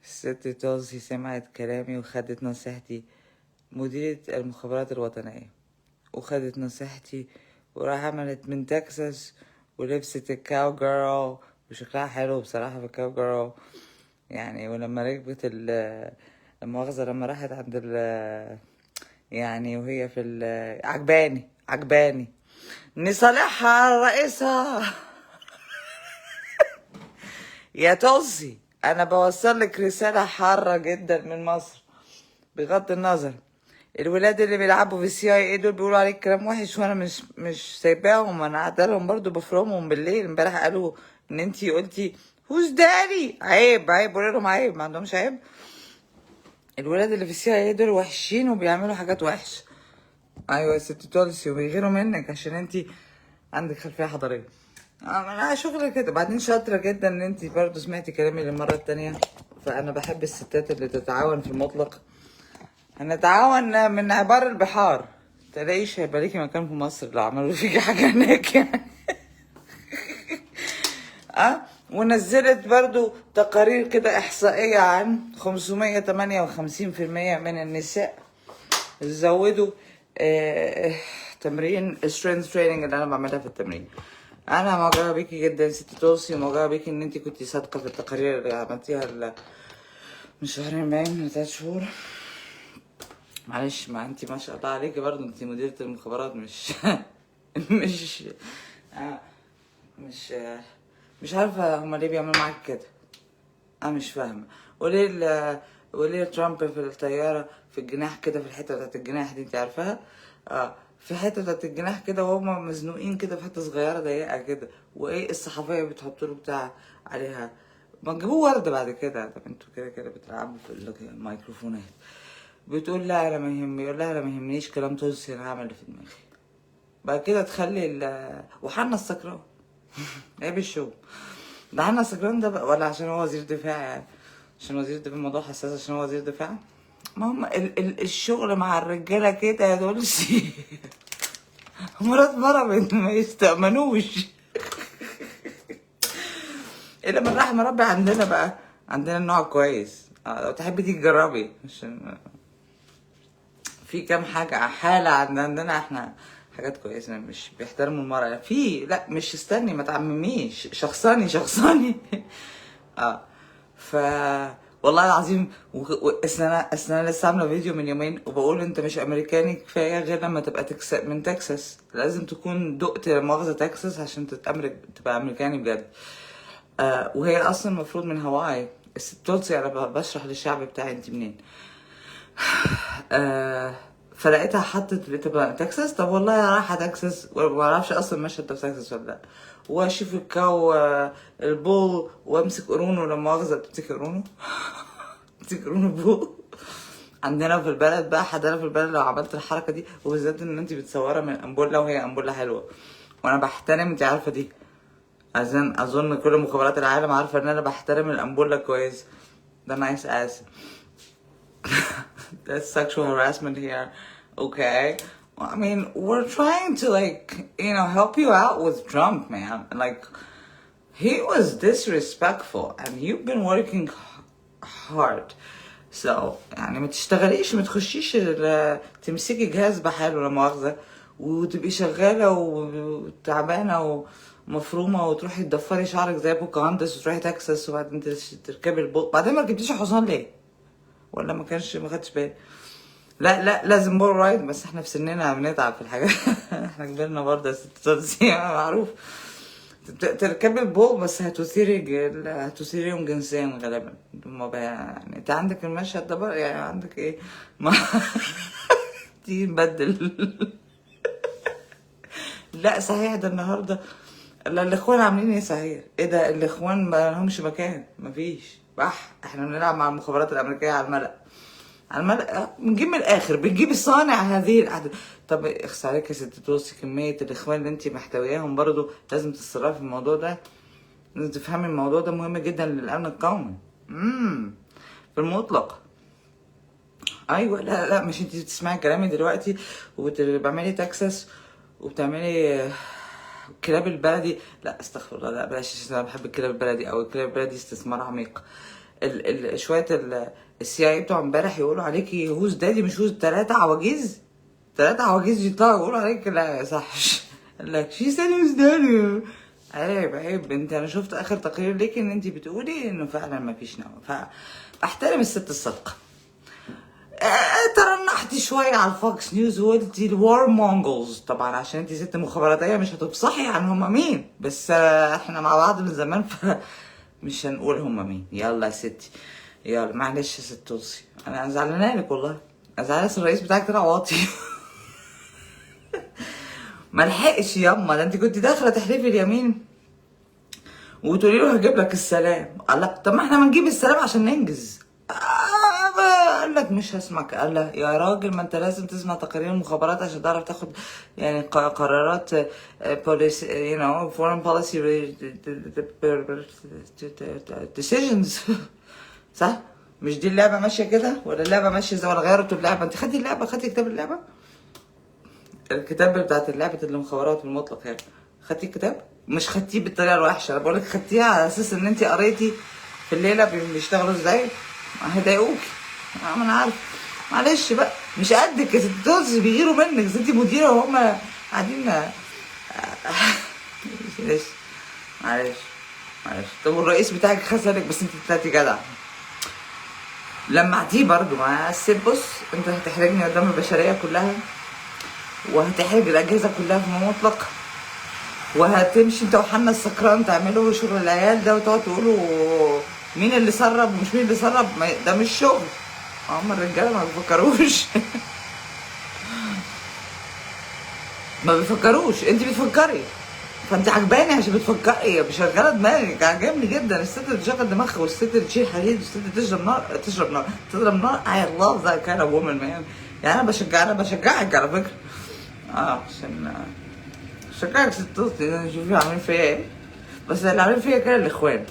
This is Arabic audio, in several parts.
الست توزي سمعت كلامي وخدت نصيحتي، مديرة المخابرات الوطنية، وخدت نصيحتي وراح عملت من تكساس ولبست الكاو جيرل وشكلها حلو بصراحة في الكاو جيرل يعني. ولما ركبت المؤاخذة لما راحت عند يعني وهي في عجباني نصالحها رئيسها. يا توزي انا بوصل لك رسالة حارة جدا من مصر، بغض النظر الولاد اللي بيلعبوا في السي اي اي دول بيقولوا عليك كلام وحش، وانا مش سايباهم، انا قاعده لهم برضه بفرمهم بالليل. امبارح قالوا ان انتي قلتي هوز داري، عيب قول لهم عيب، ما عندهمش عيب. الولاد اللي في السي اي اي دول وحشين وبيعملوا حاجات وحشه. ايوه يا ست تولسي، وبيغيروا منك عشان انتي عندك خلفيه حضاريه. انا شغل كده. بعدين شاطره جدا ان انتي برضه سمعتي كلامي للمره التانية، فانا بحب الستات اللي تتعاون في المطلق. هنتعاون من عبار البحار، تلاقيش هيبقى ليكي مكان في مصر لو عملوا فيكي حاجة هناك يعني. ونزلت برضو تقارير كده إحصائية عن 558% من النساء زودوا تمرين strength training اللي أنا بعملها في التمرين. أنا معجبة بيكي جدا ست توصي، معجبة بيكي إن انتي كنتي صادقة في التقارير اللي عملتيها من شهرين باين من 3 شهور. معلش، ما انتي ما شاء الله عليكي برضه، انتي مديرة المخابرات، مش مش آه مش مش عارفة هما ليه بيعملوا معاك كده. انا مش فاهمة. وليه ترامب في الطيارة في الجناح كده، في الحتة بتاعت الجناح دي انتي عارفاها؟ في حتة بتاعت الجناح كده وهما مزنوقين كده في حتة صغيرة ضيقة كده، وايه الصحفية بتحط له بتاع عليها، ما تجيبوه وردة بعد كده. طب انتوا كده كده بتلعبوا في الميكروفونات. بتقول لا انا ما يهمني، يقول لها انا ما يهمنيش كلام توزي، انا هعمل اللي في دماغي. بعد كده تخلي وحنا السكران عيب الشغل ده. حنا السكران ده بقى ولا عشان هو وزير دفاع يعني؟ عشان وزير دفاع الموضوع حساس عشان هو وزير دفاع. ما هم الشغل مع الرجاله كده يا دولسي. مرات مرة ما يستأمنوش. الا من رحم ربي. عندنا بقى عندنا النوع كويس. لو تحبي تيجي تجربي، عشان في كام حالة عندنا احنا حاجات كويسة، مش بيحترموا المرأة في، لا مش استني ما تعمميش، شخصاني. اه ف والله العظيم اصل انا لسه عامله فيديو من يومين وبقول انت مش امريكاني كفايه غير لما تبقى من تكساس، لازم تكون دقت لا مؤاخذه تكساس عشان تبقى امريكاني بجد. وهي اصلا المفروض من هاواي. الست تولسي انا بشرح للشعب بتاعي انت منين. فلقيتها حطت بتبقى تكساس. طب والله رايحة تكساس وما اعرفش اصلا مشهد في تكساس ولا لا. واشوف الكاو البول وامسك قرونه، لما مؤاخذة بتمسك قرونه. تمسك قرونه بول. عندنا في البلد بقى، حدانا في البلد لو عملت الحركة دي، وبالذات ان انت بتصورها من امبولة وهي امبولة حلوة، وانا بحترم، انت عارفة دي، اظن كل مخابرات العالم عارفة ان انا بحترم الامبولة كويس. ده نايس اس. That's sexual harassment here. Okay. Well, I mean, we're trying to help you out with Trump, man. Like, he was disrespectful and you've been working hard. So يعني ما تشتغليش، ما تخشيش تمسكي جهاز بحاله لا مؤاخذة وتبقي شغالة وتعبانة ومفرومة وتروحي تضفري شعرك زي بوكاهونتس وتروحي تكساس وبعدين تركبي البوط. بعدين ما ركبتيش الحصان ليه؟ ولا ما خدتش بالي. لا لازم بول رايد، بس احنا في سننا بنتعب في الحاجات. احنا كبرنا برضه يا ست تونسي، معروف. تركبي البول بس هتثيريهم جنسيا غالبا. هما بقى يعني انت عندك المشهد ده بقى، يعني عندك ايه؟ ما تيجي نبدل. لا صحيح ده النهارده. لا الاخوان عاملين ايه صحيح؟ ايه ده الاخوان ما لهمش مكان، مفيش احنا بنلعب مع المخابرات الامريكيه على الملأ. بنجيب من الاخر، بنجيب الصانع هذه القعده. طب اخس عليك يا ست توصي، كميه الاخوان اللي انت محتوياهم برضو لازم تتصرفي في الموضوع ده، لازم تفهمي الموضوع ده مهم جدا للامن القومي. في المطلق. ايوه لا مش انت بتسمعي كلامي دلوقتي وبتعملي تكساس وبتعملي الكلاب البلدي. لا استغفر الله، لا بلاش، انا بحب الكلاب البلدي او الكلاب البلدي استثمار عميق. شويه السي اي بتوع امبارح يقولوا عليكي هوز دادي مش هوز، 3 عواجيز، 3 عواجيز يطلعوا يقولوا عليك لا يا صحش. قال لك شي سيد هوز دادي. عيب عيب، انت انا شفت اخر تقرير ليك ان انت بتقولي انه فعلا ما فيش نوم، فاحترم الست الصادقه. ترنحتي شوية على الفوكس نيوز وقلتي الوار مونجلز، طبعا عشان انتي ست مخابراتية مش هتفصحي عن هما مين، بس احنا مع بعض من زمان مش هنقول هما مين. يلا يا ستي، يلا معلش يا ست توصي، انا زعلانة لك والله، انا زعلانة الرئيس بتاعك طلع واطي. ملحقش ياما، ده انت كنت داخلة تحلفي اليمين وتقولي له هجيب لك السلام. قال لك طب ما احنا ما نجيب السلام عشان ننجز. قال لك مش هسمعك. قال لك يا راجل ما انت لازم تسمع تقارير المخابرات عشان تعرف تاخد يعني قرارات بوليس فورين بوليسي ديسيجنز. صح؟ مش دي اللعبه ماشيه كده ولا اللعبه ماشيه زي ولا غيرتوا اللعبه؟ انت خدتي اللعبه، خدتي كتاب اللعبه، الكتاب بتاعت اللعبه المخابرات المطلق يعني، خدتي الكتاب؟ مش خدتيه بالطريقه الوحشه، انا بقولك خدتيها على اساس ان انت قريتي في الليله بيشتغلوا ازاي، هيضايقوكي. ما انا عارف، معلش بقى مش قدك يا ست توز، بيغيروا منك، انت مديره وهم قاعدين. معلش معلش معلش. طب والرئيس بتاعك خسرك بس انت طلعتي جدع، لمعتيه برضه مع الست. بص انت هتحرجني قدام البشريه كلها، وهتحرج الاجهزه كلها في المطلق، وهتمشي انت وحنا السكران تعملوا شغل العيال ده وتقعدوا تقولوا مين اللي سرب ومش مين اللي سرب. ده مش شغل، هم الرجاله ما بيفكروش. ما بيفكروش، انت بتفكري، فانت عجباني عشان بتفكري، مشغله دماغك، عجبني جدا الست اللي تشغل دماغها، والست اللي تشيل حديد، والست اللي تشرب نار، تضرب نار. I love that kind of woman man. يعني انا بشجعك على فكره، عشان شجعك ست توستي، شوفي عاملين فيا ايه، بس اللي عاملين فيا كده الاخوان.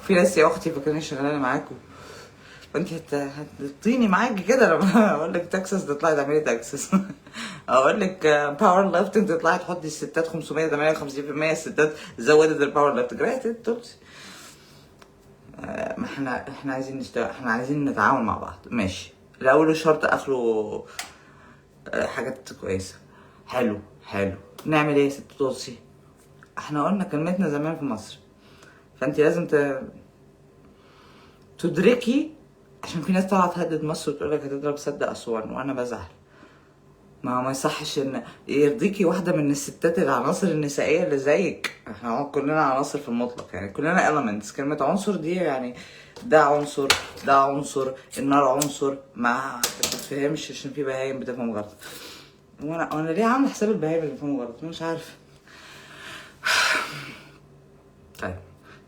في ناس يا اختي فاكراني شغاله معاكم، فانت هتطيني معاكي كده لما اقول لك تكساس تطلعي تعملي تكساس. اقول لك باور ليفتنج تطلعي تحطي الستات 558%، الستات زودت الباور ليفتنج. ما احنا عايزين نشتغل، احنا عايزين نتعاون مع بعض، ماشي. الاول شرط اخره حاجات كويسه. حلو حلو، نعمل ايه يا ست توصي؟ احنا قلنا كلمتنا زمان في مصر، فانت لازم تدركي، عشان في ناس طالعه تهدد مصر وتقول لك هتضرب سد اسوان، وانا بزعل. ما يصحش ان يرضيكي واحده من الستات العناصر النسائيه اللي زيك. احنا كلنا عناصر في المطلق، يعني كلنا elements. كلمه عنصر دي يعني ده عنصر، ده عنصر، النار عنصر، ما بتفهمش عشان في بهايم بتفهم غلط. وانا ليه عامله حساب البهايم اللي بيفهموا غلط؟ مش عارف. طيب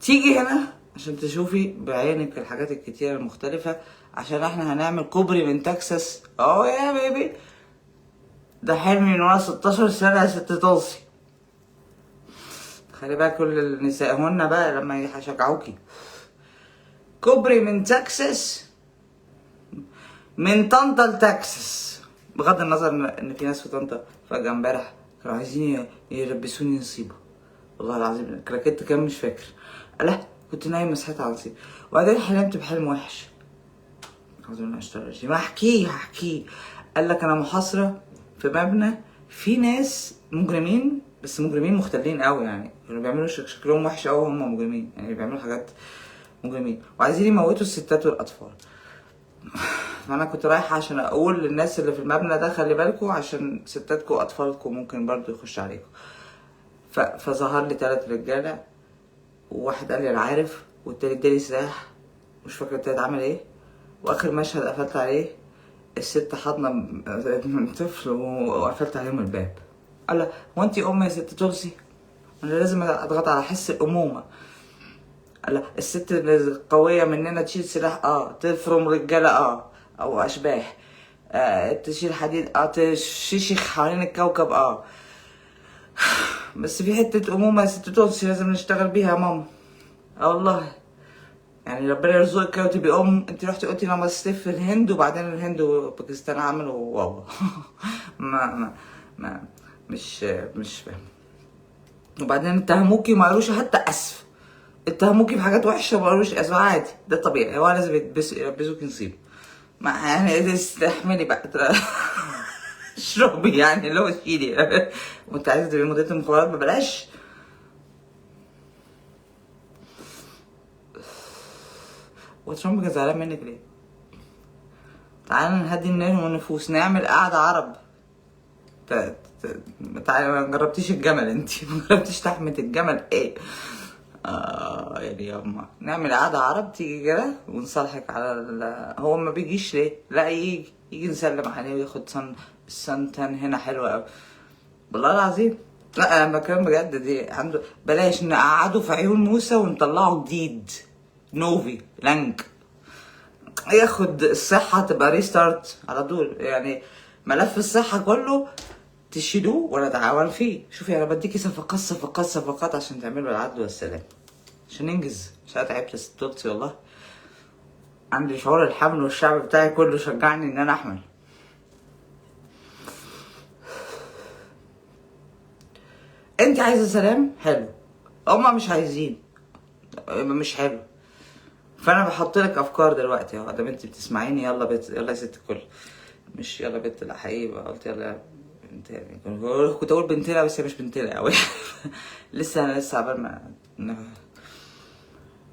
تيجي هنا عشان تشوفي بعينك الحاجات الكتيرة المختلفة، عشان احنا هنعمل كوبري من تكساس. يا بيبي، ده حلمي من وانا 16 سنة يا ست توصي. خلي بقى كل النساء هن بقى لما هيشجعوكي، كوبري من تكساس، من طنطا لتكساس. بغض النظر ان في ناس في طنطا فجأة امبارح كانوا عايزين يلبسوني نصيبة، والله العظيم كراكيت كان مش فاكر. لا كنت نايم صحيت على نصيبة، وبعدين حلمت بحلم وحش. عاوزين اشتغل ما هحكيه. قال لك انا محاصرة في مبنى في ناس مجرمين، بس مجرمين مختلين قوي، يعني كانوا بيعملوا شكلهم وحش قوي، هم مجرمين يعني بيعملوا حاجات مجرمين، وعايزين يموتوا الستات والاطفال. فانا كنت رايحه عشان اقول للناس اللي في المبنى ده خلي بالكم، عشان ستاتكم واطفالكم ممكن برضو يخش عليكم. فظهر لي 3 رجاله، وواحد قال لي انا عارف، والتاني ادالي سلاح، مش فاكر التالت عمل ايه. واخر مشهد قفلت عليه الست حاضنه من طفل وقفلت عليهم الباب. قال لها هو انتي ام يا ست تولسي؟ انا لازم اضغط على حس الامومه. قال لها الست القويه مننا تشيل سلاح، تفرم رجاله، او اشباح، تشيل حديد، تشيخ حوالين الكوكب، بس في حته امومه يا ست تولسي لازم نشتغل بيها يا ماما. والله يعني ربنا يرزقك وتبقي ام. انت رحتي قلتي نمستي في الهند، وبعدين الهند وباكستان عملوا واو. ما مش فاهم. وبعدين اتهموكي وما قالوش حتى اسف. اتهموكي بحاجات وحشه وما قالوش اسمع عادي، ده طبيعي، هو لازم يلبسوكي نصيب. ما يعني استحملي بقى. اشربي يعني اللي هو شيلي. وانت عايزه تبقي مديرة المخابرات ببلاش؟ وترامب كان زعلان منك ليه؟ تعالى نهدي النفوس، نعمل قعدة عرب. تعالى، ما جربتيش الجمل انتي؟ ما جربتيش لحمة الجمل ايه؟ يعني ياما نعمل قعدة عرب، تيجي كده ونصالحك على هو ما بيجيش ليه؟ لا يجي نسلم عليه وياخد السنتان هنا حلوة اوي والله العظيم. لا انا بتكلم بجد، دي عنده بلاش نقعده في عيون موسى ونطلعه جديد نوفي لانك، ياخد الصحة تبقى ريستارت على طول. يعني ملف الصحة كله تشيلوه ولا تعاون فيه. شوفي انا بديكي صفقات عشان تعملوا العدل والسلام، عشان ننجز. مش انا تعبت يا ست توتسي والله، عندي شعور الحمل والشعب بتاعي كله شجعني ان انا احمل. انت عايزه سلام حلو، هما مش عايزين، مش حلو. فانا بحط لك افكار دلوقتي اهو، ده انت بتسمعيني. يلا بيت، يلا يا ست الكل، مش يلا بنت. لا حقيقي بقى قلت يلا بنت، يعني كنت اقول بنتنا بس هي مش بنتنا قوي. لسه عبال ما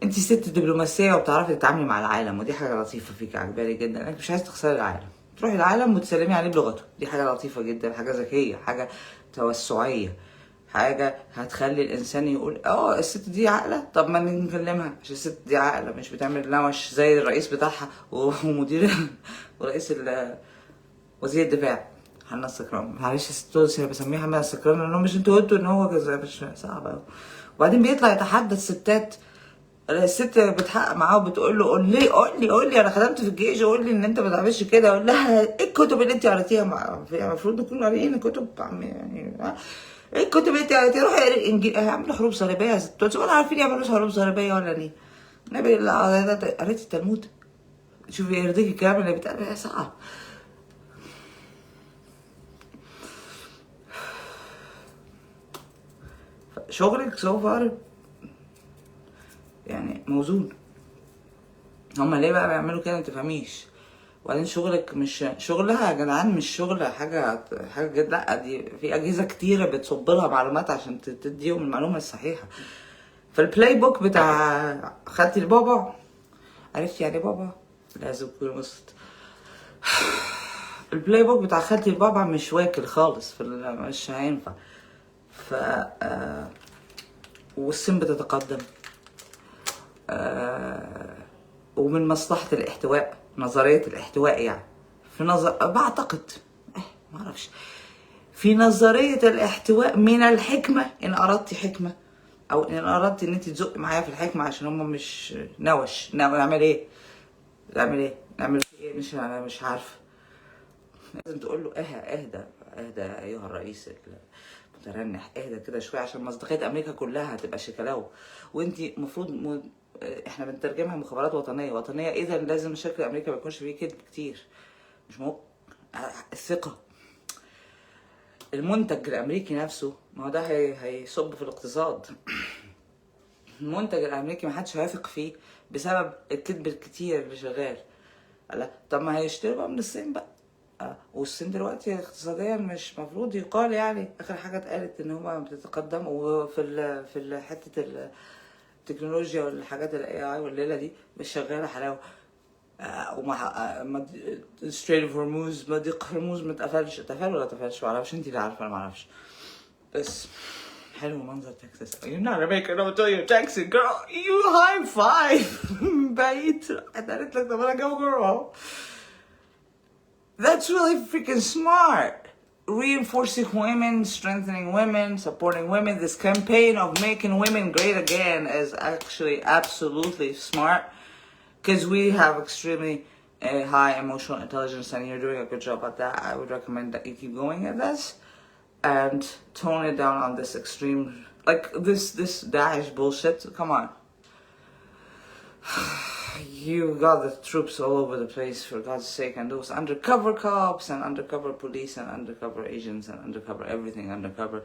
انت ست دبلوماسيه وبتعرفي تتعاملي مع العالم، ودي حاجه لطيفه فيك، عجباني جدا انك مش عايز تخسري العالم. تروحي العالم وتسلمي عليه بلغته، دي حاجه لطيفه جدا، حاجه ذكيه، حاجه توسعيه، حاجه هتخلي الانسان يقول الست دي عاقله، طب ما نكلمها عشان الست دي عاقله، مش بتعمل نوش زي الرئيس بتاعها ومدير ورئيس وزير الدفاع حنا السكران. معلش يا ست توسي انا بسميها حنا السكران لانه مش انتوا قلتوا ان هو كذا، مش صعب قوي. وبعدين بيطلع يتحدى الستات، الست بتحقق معاه وبتقول له قول لي انا خدمت في الجيش، قول لي ان انت ما تعملش كده. اقول لها ايه الكتب اللي انت قريتيها؟ المفروض نكون قاريين كتب يعني. ايه الكتب اللي انت قريتيها؟ روحي اقري الانجيل. اعملوا حروب صليبيه يا ست، ولا عارفين يعملوا حروب صليبيه ولا ليه؟ النبي قريتي التلمود؟ شوفي يرضيكي الكلام اللي بيتقال صعب. شغلك سو فار يعني موزون. هما ليه بقى بيعملوا كده ما تفهميش. وبعدين شغلك مش شغلها يا جدعان، مش شغل حاجه جد، لا دي في اجهزه كتيره بتصب لها معلومات عشان تديهم المعلومه الصحيحه. فالبلاي بوك بتاع خالتي البابا، عرفت يعني بابا لازم تكون وسط. البلاي بوك بتاع خالتي البابا مش واكل خالص، مش هينفع. ف والسن بتتقدم، ومن مصلحة الاحتواء، نظرية الاحتواء يعني، في بعتقد ما اعرفش، في نظرية الاحتواء من الحكمة ان اردت حكمة، او ان اردت ان انت تزق معايا في الحكمة عشان هم مش نعمل ايه؟ نعمل ايه؟ مش عارفه. لازم تقول له اهدى ايها الرئيس المترنح، اهدى كده شويه عشان مصداقيه امريكا كلها هتبقى شكلاوه. وانت المفروض احنا بنترجمها مخابرات وطنيه، اذا لازم شكل امريكا ما يكونش فيه كذب كتير. مش الثقه، المنتج الامريكي نفسه، ما هو ده هيصب في الاقتصاد. المنتج الامريكي ما حدش هيثق فيه بسبب الكذب الكتير اللي شغال. لا طب ما هيشتروا بقى من الصين بقى. والصين دلوقتي اقتصاديا مش مفروض يقال، يعني اخر حاجه اتقالت ان هما بتتقدم وفي حته التكنولوجيا والحاجات الاي اي والليله دي مش شغاله حلاوه. وما ستريت اوف هرموز، مضيق هرموز ما اتقفلش، اتقفل ولا اتقفلش معرفش، انتي اللي عارفه انا معرفش. بس حلو منظر تكساس. You're not American, I'm tell you Texas girl, you high five. بعيد قالت لك طب انا جو girl. That's really freaking smart. Reinforcing women, strengthening women, supporting women. This campaign of making women great again is actually absolutely smart, because we have extremely high emotional intelligence and you're doing a good job at that. I would recommend that you keep going at this and tone it down on this extreme, like this Daesh bullshit. Come on. You got the troops all over the place, for God's sake, and those undercover cops and undercover police and undercover agents and undercover everything undercover.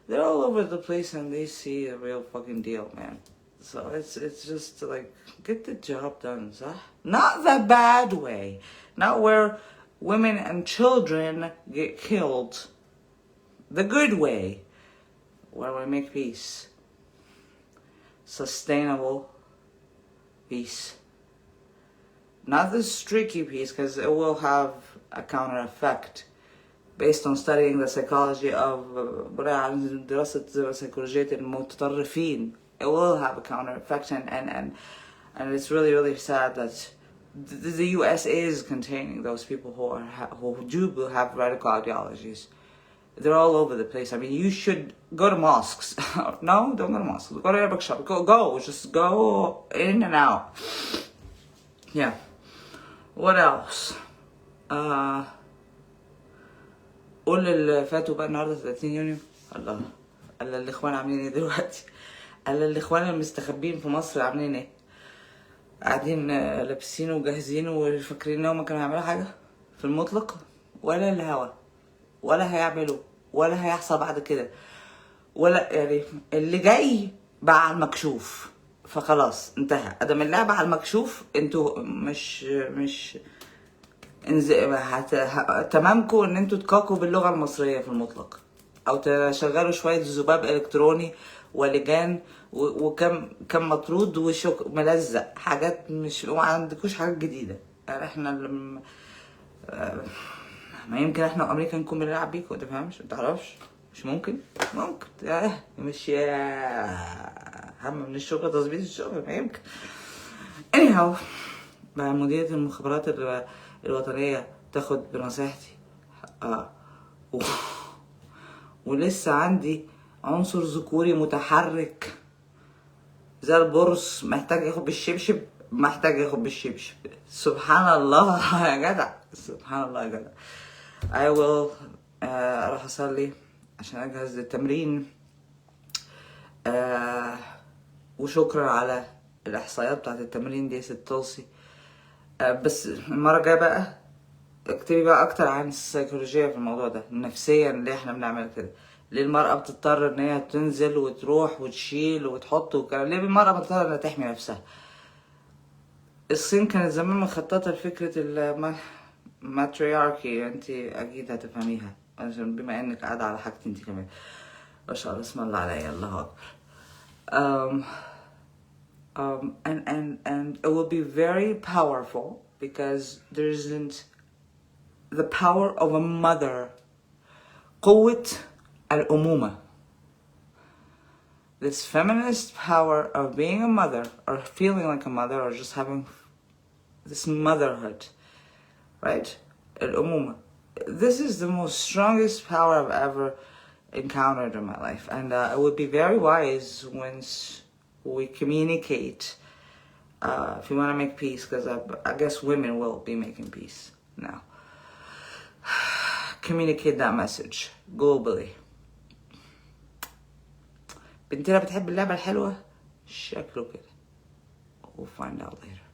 They're all over the place and they see a real fucking deal, man. So it's just like, get the job done, صح? Not the bad way. Not where women and children get killed. The good way. Where we make peace. Sustainable peace. Not this streaky peace, because it will have a counter effect. Based on studying the psychology of دراسة سيكولوجية المتطرفين, it will have a counter effect, and it's really, really sad that the US is containing those people who do have radical ideologies. They're all over the place. I mean, you should go to mosques. No, don't go to mosques. Go to Arabic shop. Just go in and out. Yeah. What else? قول اللي فاتوا بقى النهارده 30 يونيو. الله. قال الاخوان عاملين ايه دلوقتي؟ قال الاخوان المستخبين في مصر عاملين ايه؟ قاعدين لابسين وجاهزين وفاكرين انهم كانوا هيعملوا حاجه في المطلق، ولا الهوا، ولا هيعملوا، ولا هيحصل بعد كده، ولا يعني اللي جاي بقى على المكشوف. فخلاص انتهى. ادم اللعبه على المكشوف. انتوا مش تمامكم ان انتوا تكاكوا باللغه المصريه في المطلق، او تشغلوا شويه ذباب الكتروني ولجان وكم مطرود وشك ملزق حاجات، مش ما عندكوش حاجات جديده. يعني احنا ما يمكن احنا وامريكا نكون بنلعب بيكم، ما تفهمش، ما تعرفش، مش ممكن مش هم من الشغل تظبيط الشغل، ما يمكن. anyhow بقى مديرة المخابرات الوطنية تاخد بنصيحتي. ولسه عندي عنصر ذكوري متحرك زي البرص، محتاج ياخد بالشبشب. سبحان الله يا جدع، سبحان الله يا جدع. I will اروح اصلي عشان اجهز للتمرين. وشكرا على الاحصائيات بتاعت التمرين دي يا ست توصي. بس المره الجايه بقى اكتبي بقى اكتر عن السيكولوجيه في الموضوع ده، النفسيه، ليه احنا بنعمل كده، ليه المراه بتضطر ان هي تنزل وتروح وتشيل وتحط والكلام، ليه المراه بتضطر انها تحمي نفسها. الصين كانت زمان مخططه لفكره الماترياركي، انت اكيد هتفهميها عشان بما انك قاعده على حاجتي انت كمان. ما شاء الله، اسم الله عليا، الله اكبر. And it will be very powerful because there isn't the power of a mother. قوة الأمومة. This feminist power of being a mother or feeling like a mother or just having this motherhood, right? الأمومة. This is the most strongest power I've ever encountered in my life, and it would be very wise once we communicate if you want to make peace, because I guess women will be making peace now. Communicate that message globally. بنتنا بتحب اللعبة الحلوة؟ شكله كده. We'll find out later.